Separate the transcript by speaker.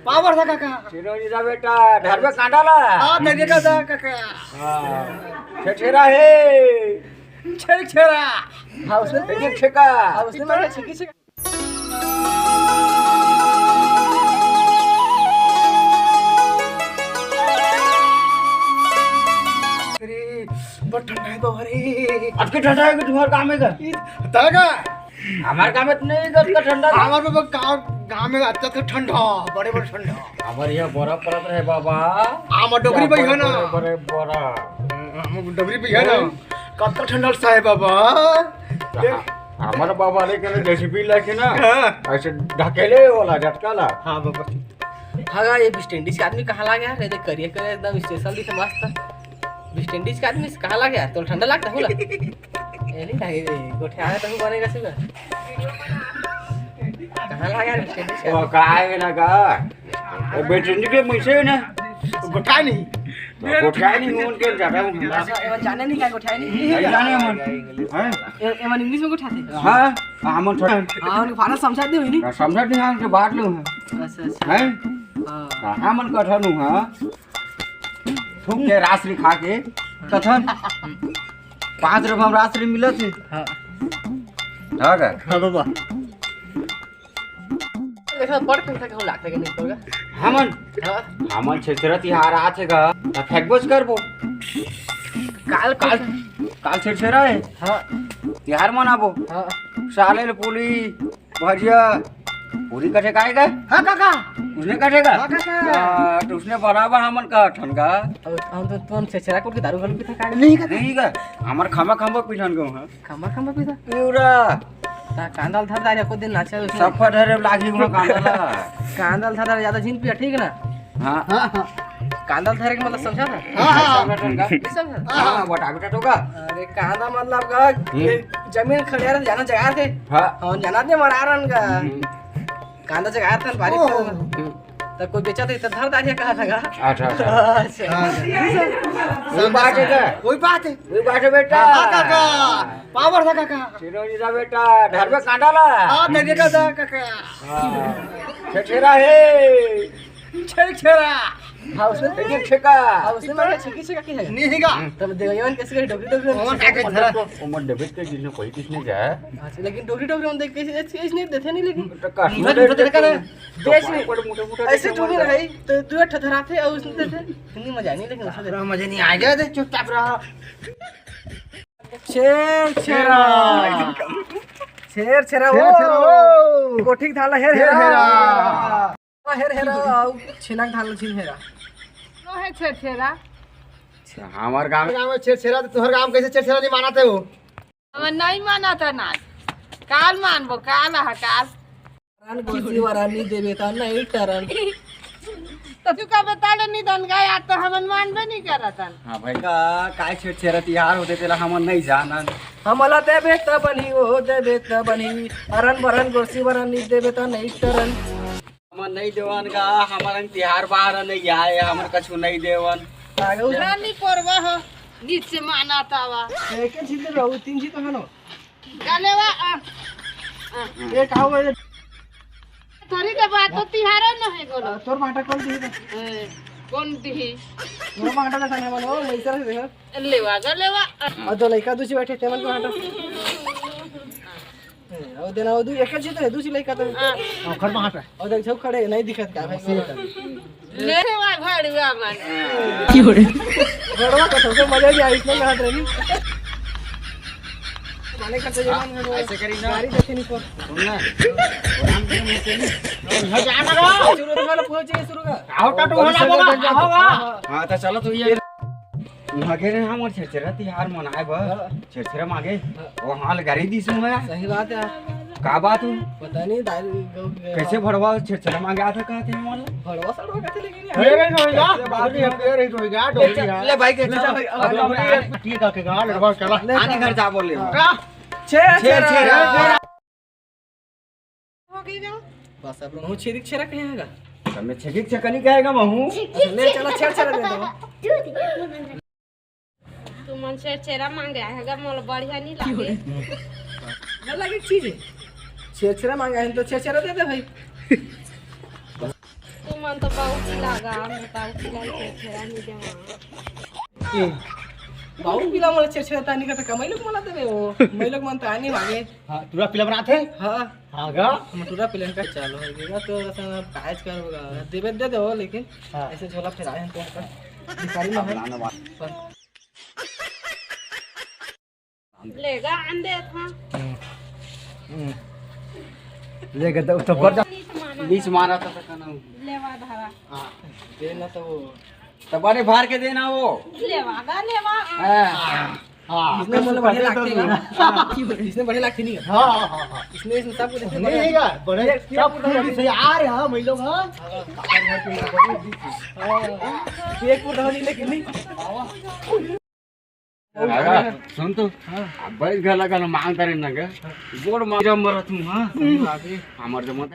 Speaker 1: Power था काका
Speaker 2: चिरोजीचा बेटा ढरबे कांडाला
Speaker 1: हाँ दे का था काका
Speaker 2: छेरा हे
Speaker 1: छेरा
Speaker 2: हाँ उसने छेका
Speaker 1: उसने मारा छिकी छिका बहुत ठंडा है बाबा रे
Speaker 2: अब के ठंडा है कि तुम्हारा काम है का
Speaker 1: तलगा
Speaker 2: हमारे काम में नहीं का ठंडा
Speaker 1: हमारे बाबा गांव में अच्छा था ठंडा बड़े ठंडा
Speaker 2: हमारे यहाँ बर्फ पड़त रहे बाबा
Speaker 1: आम डोगरी भाई है ना
Speaker 2: बड़े बड़ा
Speaker 1: हम डोगरी भाई है ना कब ठंडा सा है बाबा
Speaker 2: हमारा बाबा लेके रेसिपी लेके ना ऐसे ढकेले वाला झटकाला
Speaker 1: हाँ बाबा
Speaker 3: हाँ ये वेस्ट इंडीज का आदमी कहाँ ला गया रे देख करिए करे एकदम स्पेशल दिखे मस्त वेस्ट इंडीज का आदमी कहाँ ला गया तो ठंडा लगता होला ये नहीं लगे गोठे आया तो बनेगा सिवा कहाँ ला गया वेस्ट इंडीज
Speaker 2: वो काय ना का बेटनी के मुझसे ना
Speaker 1: गोठा नहीं
Speaker 2: गोठा नहीं उनके ज्यादा
Speaker 3: का जाने नहीं क्या गोठे नहीं
Speaker 2: जाने मन हैं
Speaker 3: एमन इंग्लिश में गोठाते
Speaker 2: हां हम थोड़ा
Speaker 3: हां उनको फारस समझा दे हुई नहीं
Speaker 2: समझ नहीं हम के बात लो
Speaker 3: अच्छा अच्छा
Speaker 2: हैं
Speaker 3: हां
Speaker 2: हां मन कठनु हां थूक के रासरी खा के कथन 5 रुपया हम रासरी मिलत है
Speaker 3: हां
Speaker 2: हां का
Speaker 1: हाँ बाबा
Speaker 3: देखो बड़ पैसा के हो लागता के नहीं होगा
Speaker 2: हमन
Speaker 3: हां
Speaker 2: हमन छेरा तिहार आथे का फेकबोस करबो
Speaker 3: काल
Speaker 2: काल काल छेरा है
Speaker 3: हां
Speaker 2: तिहार मनाबो
Speaker 3: हां
Speaker 2: साले पूरी भजिया पूरी कटे खाएगा
Speaker 1: हाँ काका
Speaker 2: उसने कटेगा
Speaker 1: हाँ काका
Speaker 2: तो उसने बराबर हमन का ठनका
Speaker 3: हम तो तुम छेछरा कोट के दारू गल पीता का
Speaker 1: नहीं काका
Speaker 2: नहीं का हमार खमा खमा पिठन गो हां
Speaker 3: खमा खमा पीता
Speaker 2: पूरा
Speaker 3: ता कांदल धर दारे को दिन नाचे
Speaker 2: सफा धरे लागी हुआ कांदला
Speaker 3: कांदल धर ज्यादा झिन पिया ठीक ना
Speaker 2: हां
Speaker 1: हाँ हाँ
Speaker 3: कांदल धरे के मतलब समझा था
Speaker 2: हाँ ठनका
Speaker 3: समझा
Speaker 2: हां बटा बेटा तो का
Speaker 3: अरे कांदा मतलब का जमीन खड़िया जाना जगह थे
Speaker 2: हां
Speaker 3: और जाना दे मरारन का कांदा जगह था बारी तो कोई बेचा तो धर दारिया कहा था
Speaker 2: अच्छा अच्छा कोई बात है का
Speaker 1: कोई बात है
Speaker 2: कोई बात है बेटा
Speaker 1: हाँ काका पावर था काका
Speaker 2: चिरोजीचा बेटा ढरबे कांडाला
Speaker 1: हाँ दे का था काका
Speaker 2: छेरा हे
Speaker 1: छेरा
Speaker 3: हाँ उसने
Speaker 2: छेका
Speaker 3: उसने मारा छिकी छिका की है
Speaker 1: नहीं का
Speaker 3: तब देवयन कैसे करे डोगरी डोगरी
Speaker 1: और काका धरा
Speaker 2: उमर डेबिट के जिसने कोई किसने जाए
Speaker 3: अच्छा लेकिन डोगरी डोगरी हम देख कैसे ऐसे नहीं देते नहीं लेकिन
Speaker 2: तो का
Speaker 3: देश में
Speaker 2: मोटे मोटे
Speaker 3: ऐसे डोगरी रही तो तू अठ धराते और उसने देते इतनी मजा नहीं लेकिन उसने
Speaker 1: रहा मजा नहीं आ गया दे चुपचाप रहा
Speaker 3: शेर छेरा शेर छेरा
Speaker 1: ओ
Speaker 3: कोठिक धाला हेर हेरा हेर हेरा छिनक धाला छिन हेरा
Speaker 4: है छेरा
Speaker 2: हमार गांव
Speaker 1: गाँव में छेरा तो तोहर गाँव कैसे छेरा नहीं मानाते हो
Speaker 4: हम नहीं माना था ना काल मानबो काल है काल
Speaker 3: रन किसी वरानी देवे ता नहीं टरन
Speaker 4: तो तू का बता ले निधन गया तो हम मानबे नहीं करतन
Speaker 2: हां भाई का काय छेरा तिहार होते तेला हम नहीं जानन
Speaker 3: हमला देवे त बनी ओ देवे त बनी अरन बरन गोसी वरानी देवे ता नहीं टरन
Speaker 2: हम नहीं देवन का हमारा तिहार बाहर नहीं आए हमर कछु नहीं देवन
Speaker 3: आगे उस
Speaker 4: रानी परवा हो गीत से माना तावा
Speaker 3: एक छिले रहू तीन छी तो हनो
Speaker 4: गलेवा
Speaker 3: एक आओ
Speaker 4: थोड़ी के बात तो तिहार न है गोलो
Speaker 3: तोर माटा कौन दी
Speaker 4: कौन दी
Speaker 3: तोर माटा का संग मनो लइका रे
Speaker 4: लेवा गलेवा
Speaker 3: और दो लइका दूसरी बैठे तेमन को माटा और देना वो दू एक छी तो दूसरी लइका तो
Speaker 1: खड़ मार
Speaker 3: और देख सब खड़े नहीं दिखत का भाई
Speaker 4: लेवा घड़वा मन
Speaker 3: की हो रे गड़वा का तो मजा भी आई इसमें हट रही माने का तो जवान में
Speaker 2: ऐसे करी ना
Speaker 3: गाड़ी देखे नहीं पर
Speaker 2: सुनना राम के मुंह से नहीं
Speaker 1: जा ना
Speaker 3: शुरू तो वाला पहुंचे शुरू का
Speaker 1: आओ टटू होला बाबा होगा
Speaker 2: हां तो चलो तो ये मागे रे हमर छेरा तिहार मनाए बा छेरा मागे वहां गाड़ी दी सुन मैं
Speaker 3: सही बात है
Speaker 2: का बात हो
Speaker 3: पता नहीं दाल
Speaker 2: कैसे भड़वा छेरा मांगे आता कहते हैं मन
Speaker 3: भड़वा सड़वा कहते लेकिन
Speaker 1: हे रे होगा बाबू ये पे रे होगा डोली
Speaker 2: ले भाई के चल
Speaker 1: ठीक है के गा लड़वा चला
Speaker 2: आने घर जा बोले
Speaker 3: छेर
Speaker 2: छेरा
Speaker 4: हो गई ना
Speaker 3: बस अब हूं छेरिक छेरा कहे हैगा
Speaker 2: हमें छेकिक छकनी कहेगा महू
Speaker 3: ले चला छेर छेरा दे दो
Speaker 4: तू मन से चेहरा मांगे हैगा मोल बढ़िया नहीं लागे
Speaker 3: न लगे चीज छेर छेरा मांगा है तो छेर छेरा दे दे भाई
Speaker 4: तू मन मन तो बहुत लगा मैं पाऊ खिलाई के फेरा नहीं देवा
Speaker 3: बाऊ पिला मला छेड़छेड़ता नहीं करता कमाई लोग मला देवे वो मैं लोग मन तानी मांगे
Speaker 1: हाँ तुरा पिला बनाते
Speaker 3: हां
Speaker 1: हाँ गा
Speaker 3: हम टूरा प्लेन का चालू है गेगा तो ऐसा काज कर होगा देवे दे दो लेकिन
Speaker 1: हाँ।
Speaker 3: ऐसे झोला फिराए हम तो भिखारी ना है पर
Speaker 4: लेगा अंदे था
Speaker 2: ले गए तो बढ़ जा
Speaker 4: नीच माना
Speaker 2: बीच मारा था कना
Speaker 4: लेवा धारा
Speaker 3: हां देना तो
Speaker 2: तबारे भार के देना वो
Speaker 4: लेवागा लेवा
Speaker 1: हाँ
Speaker 3: इसने मतलब बढ़िया लगती नहीं इसने बढ़िया लगती नहीं
Speaker 1: हाँ हाँ हाँ
Speaker 3: इसने इसने सब कुछ
Speaker 1: नहीं गा बड़े सब पूरी से आ रहे हैं मैं लोग हाँ
Speaker 3: एक फुट होनी लेकिन नहीं
Speaker 2: सुन तो बैठ गया लगा मांगता रहना का गोड़ मार मरत हूं हां हमार जमा